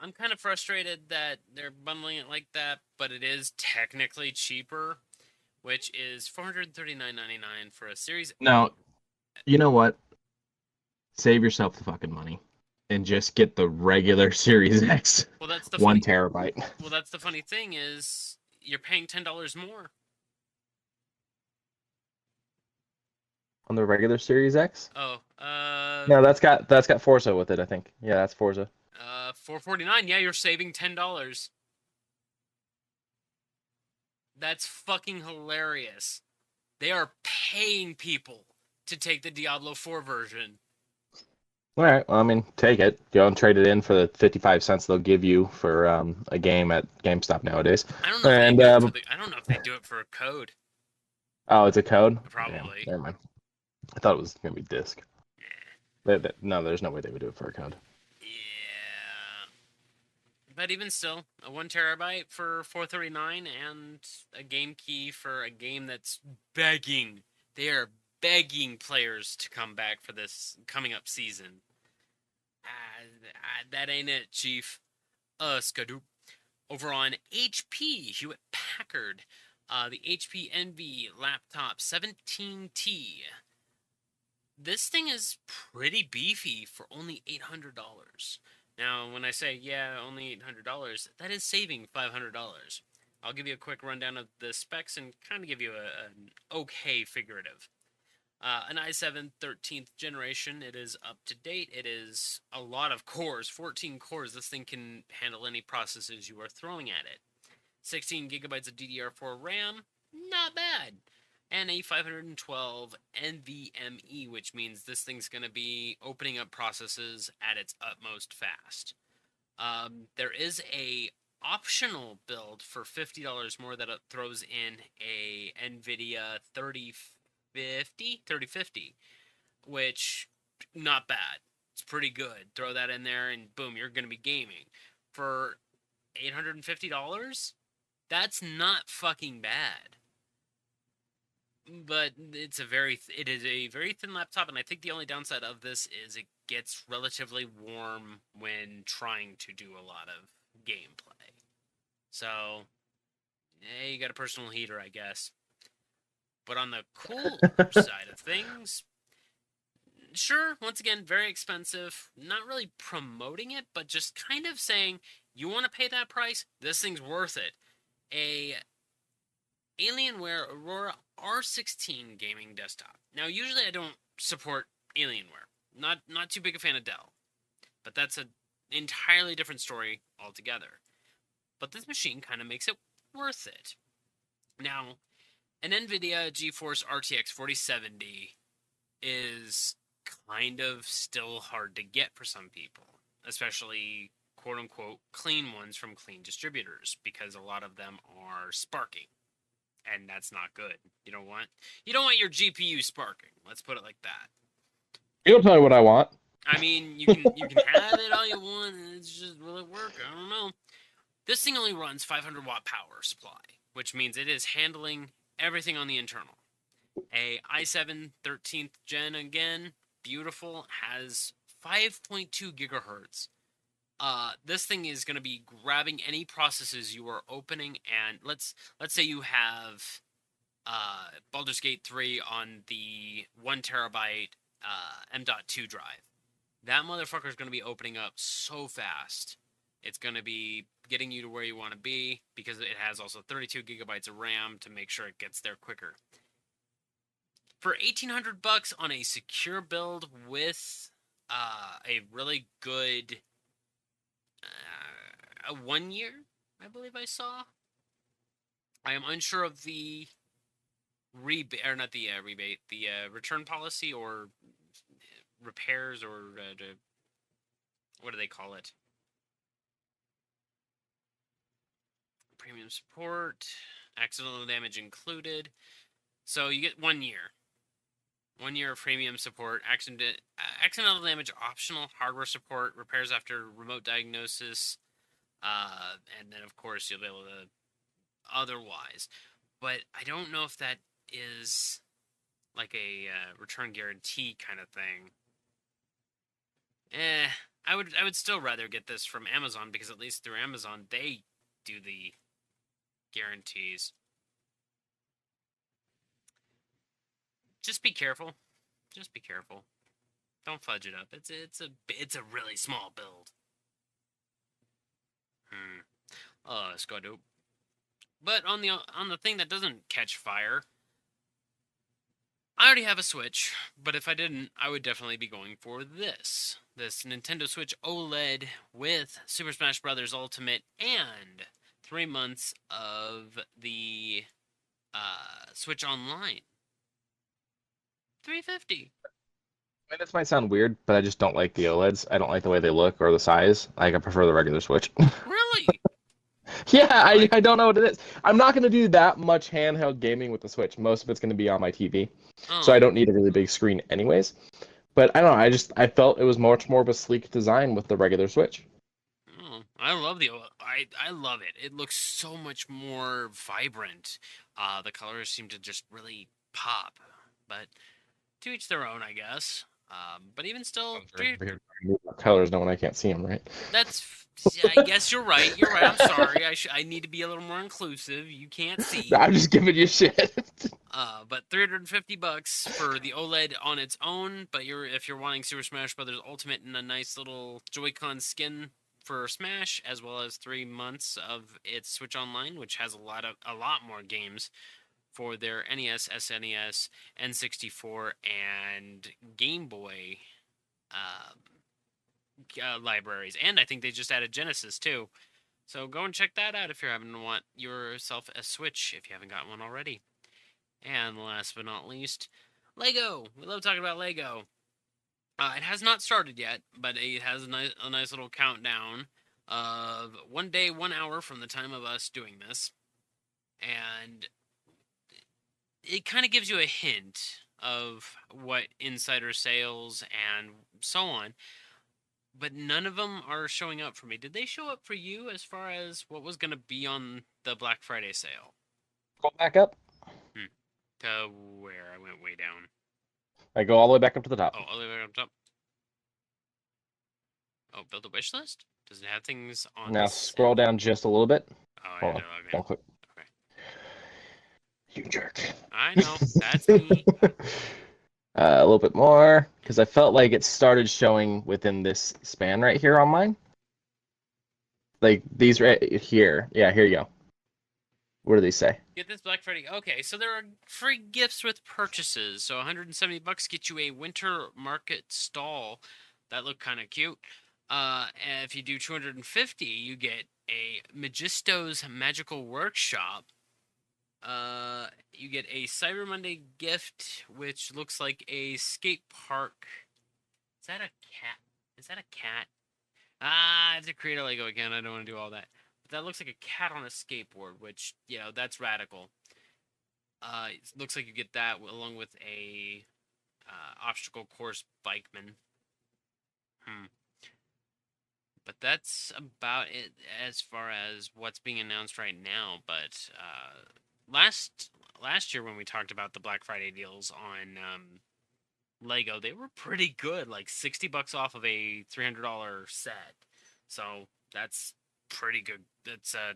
I'm kind of frustrated that they're bundling it like that, but it is technically cheaper, which is $439.99 for a Series. No, you know what? Save yourself the fucking money and just get the regular Series X. Well, that's the 1 terabyte. Well, that's the funny thing is you're paying $10 more. On the regular Series X? Oh, no, that's got Forza with it, I think. Yeah, that's Forza. $449. Yeah, you're saving $10. That's fucking hilarious. They are paying people to take the Diablo 4 version. All right, well, I mean, take it. Go and trade it in for the 55 cents they'll give you for a game at GameStop nowadays. I don't know if they do it for a code. Oh, it's a code? Probably. Yeah, never mind. I thought it was going to be disc. No, there's no way they would do it for a code. Yeah. But even still, a 1 terabyte for $439 and a game key for a game that's begging. They are begging players to come back for this coming up season. That ain't it, Chief. Skadoop. Over on HP, Hewlett Packard, the HP Envy Laptop 17T. This thing is pretty beefy for only $800. Now, when I say, yeah, only $800, that is saving $500. I'll give you a quick rundown of the specs and kind of give you an okay figurative. An i7 13th generation. It is up to date. It is a lot of cores, 14 cores. This thing can handle any processes you are throwing at it. 16 gigabytes of DDR4 RAM, not bad. And a 512 NVMe, which means this thing's going to be opening up processes at its utmost fast. There is a optional build for $50 more that throws in a NVIDIA 3050, which, not bad. It's pretty good. Throw that in there and boom, you're going to be gaming. For $850, that's not fucking bad. But it is a very thin laptop, and I think the only downside of this is it gets relatively warm when trying to do a lot of gameplay. So, you got a personal heater, I guess. But on the cooler side of things, sure, once again, very expensive. Not really promoting it, but just kind of saying, you want to pay that price? This thing's worth it. A Alienware Aurora R16 gaming desktop. Now, usually I don't support Alienware. Not too big a fan of Dell. But that's an entirely different story altogether. But this machine kind of makes it worth it. Now, an NVIDIA GeForce RTX 4070 is kind of still hard to get for some people, especially quote-unquote clean ones from clean distributors, because a lot of them are sparking, and that's not good. You don't want your GPU sparking. Let's put it like that. You'll tell me what I want. I mean, you can have it all you want, and it's just, will it work? I don't know. This thing only runs 500 watt power supply, which means it is handling everything on the internal. A i7 13th gen again, beautiful, has 5.2 gigahertz. This thing is going to be grabbing any processes you are opening, and let's say you have Baldur's Gate 3 on the 1 terabyte M.2 drive. That motherfucker is going to be opening up so fast. It's going to be getting you to where you want to be, because it has also 32 gigabytes of RAM to make sure it gets there quicker. For $1,800 on a secure build with a really good a 1 year, I believe I saw. I am unsure of the rebate, or not the rebate, the return policy or repairs, or what do they call it? Premium support, accidental damage included. So you get 1 year. 1 year of premium support, accidental damage optional, hardware support, repairs after remote diagnosis, and then of course you'll be able to otherwise. But I don't know if that is like a return guarantee kind of thing. I would still rather get this from Amazon, because at least through Amazon they do the guarantees. Just be careful. Just be careful. Don't fudge it up. It's a really small build. It's got dope. But on the thing that doesn't catch fire, I already have a Switch, but if I didn't, I would definitely be going for this Nintendo Switch OLED with Super Smash Bros. Ultimate and 3 months of the Switch Online. $350. I mean, this might sound weird, but I just don't like the OLEDs. I don't like the way they look or the size. Like, I prefer the regular Switch. Really? Yeah, I don't know what it is. I'm not going to do that much handheld gaming with the Switch. Most of it's going to be on my TV. So I don't need a really big screen anyways. But I don't know, I felt it was much more of a sleek design with the regular Switch. Oh, I love the I love it. It looks so much more vibrant. The colors seem to just really pop. But to each their own, I guess. But even still, Colors, no one, I can't see them, right? I guess you're right. You're right. I'm sorry. I need to be a little more inclusive. You can't see. I'm just giving you shit. But $350 for the OLED on its own. But if you're wanting Super Smash Bros. Ultimate in a nice little Joy-Con skin for Smash, as well as 3 months of its Switch Online, which has a lot more games for their NES, SNES, N64, and Game Boy libraries. And I think they just added Genesis, too. So go and check that out if you're having to want yourself a Switch, if you haven't got one already. And last but not least, Lego. We love talking about Lego. It has not started yet, but it has a nice little countdown. of 1 day, 1 hour from the time of us doing this. And it kind of gives you a hint of what insider sales and so on. But none of them are showing up for me. Did they show up for you as far as what was going to be on the Black Friday sale? Go back up. To where? I went way down. I go all the way back up to the top. Oh, all the way up top. Oh, build a wish list? Does it have things on Now scroll down just a little bit. Oh, I Hold had on. to log in. Don't click. Okay. You jerk. I know. That's me. A little bit more, because I felt like it started showing within this span right here on mine. Like these right here. Yeah, here you go. What do they say? Get this Black Friday. Okay, so there are free gifts with purchases. So $170 get you a winter market stall. That looked kind of cute. And if you do 250, you get a Magisto's Magical Workshop. You get a Cyber Monday gift, which looks like a skate park. Is that a cat? Is that a cat? I have to create a Lego again. I don't want to do all that. But that looks like a cat on a skateboard, which, that's radical. It looks like you get that along with a obstacle course bikeman. But that's about it as far as what's being announced right now. But last year when we talked about the Black Friday deals on Lego, they were pretty good, like $60 off of a $300 set. So that's pretty good. That's 20%.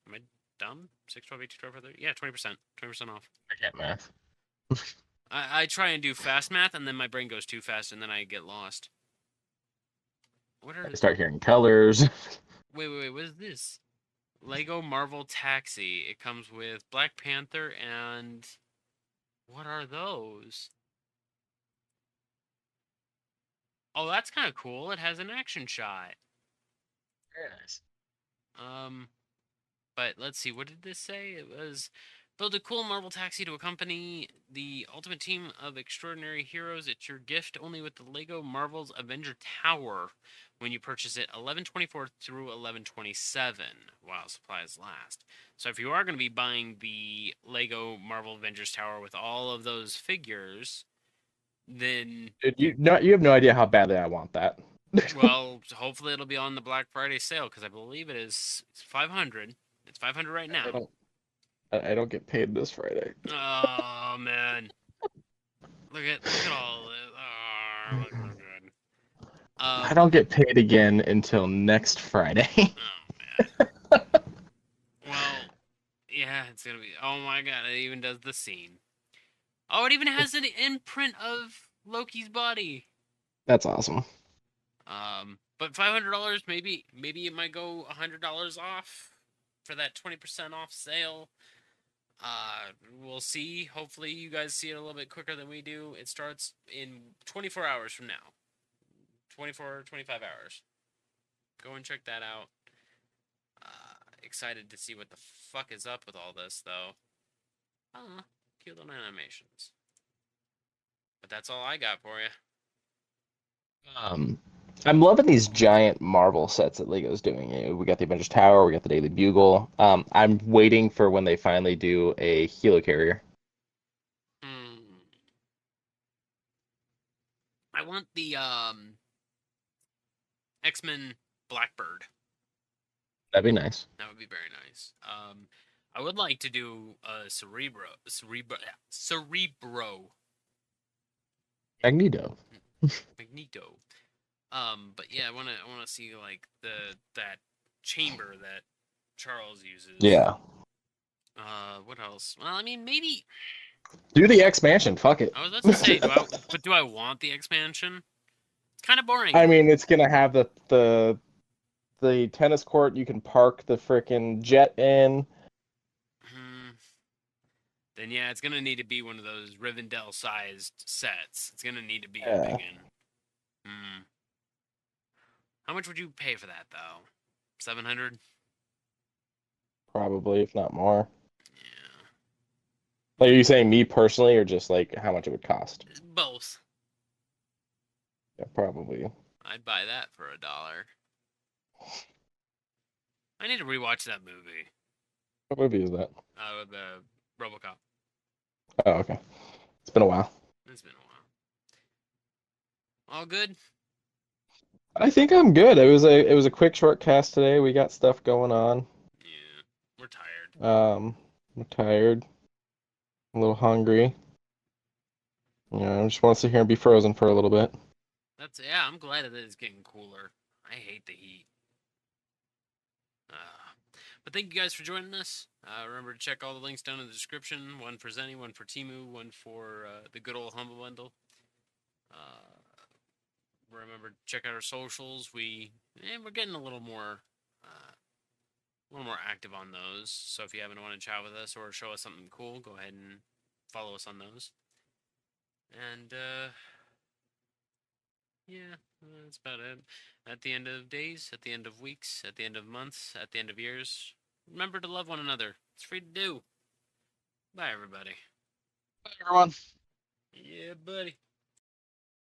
Am I dumb? 6, 12, 18, 12, 30? Yeah, 20%. 20% off. I can't math. I try and do fast math, and then my brain goes too fast, and then I get lost. What are? I start hearing colors. Wait. What is this? Lego Marvel Taxi. It comes with Black Panther and what are those? Oh, that's kind of cool. It has an action shot. Very nice. But let's see. What did this say? It was build a cool Marvel taxi to accompany the ultimate team of extraordinary heroes. It's your gift only with the Lego Marvel's Avenger Tower when you purchase it 11/24 through 11/27 while supplies last. So if you are going to be buying the Lego Marvel Avengers Tower with all of those figures, then Dude, you have no idea how badly I want that. well, hopefully it'll be on the Black Friday sale because I believe it is 500. It's 500 right now. I don't get paid this Friday. Oh man, look at all this. Oh, look good. I don't get paid again until next Friday. Oh man. Well, yeah, it's gonna be. Oh my god, it even does the scene. Oh, it even has an imprint of Loki's body. That's awesome. But $500, maybe it might go $100 off for that 20% off sale. We'll see. Hopefully you guys see it a little bit quicker than we do. It starts in 24 hours from now. 24, 25 hours. Go and check that out. Excited to see what the fuck is up with all this, though. Cute little animations. But that's all I got for you. I'm loving these giant Marvel sets that Lego's doing. We got the Avengers Tower, we got the Daily Bugle. I'm waiting for when they finally do a helicarrier. I want the X-Men Blackbird. That'd be nice. That would be very nice. I would like to do a Cerebro. Magneto. Magneto. But yeah, I wanna see like that chamber that Charles uses. Yeah. What else? Well, I mean, maybe Do the expansion. Fuck it. I was about to say, do I want the expansion? It's kind of boring. I mean, it's gonna have the tennis court. You can park the frickin' jet in. Then yeah, it's gonna need to be one of those Rivendell-sized sets. It's gonna need to be a big one. How much would you pay for that though? 700? Probably, if not more. Yeah. Like, are you saying me personally, or just like how much it would cost? Both. Yeah, probably. I'd buy that for $1. I need to rewatch that movie. What movie is that? The RoboCop. Oh, okay. It's been a while. It's been a while. All good? I think I'm good. It was a quick short cast today. We got stuff going on. Yeah. We're tired. I'm tired. A little hungry. I just want to sit here and be frozen for a little bit. I'm glad that it's getting cooler. I hate the heat. But thank you guys for joining us. Remember to check all the links down in the description. One for Zenny, one for Timu, one for the good old Humble Bundle. Remember to check out our socials. We're getting a little more active on those. So if you haven't want to chat with us or show us something cool, go ahead and follow us on those. And yeah, that's about it. At the end of days, at the end of weeks, at the end of months, at the end of years, remember to love one another. It's free to do. Bye, everybody. Bye, everyone. Yeah, buddy.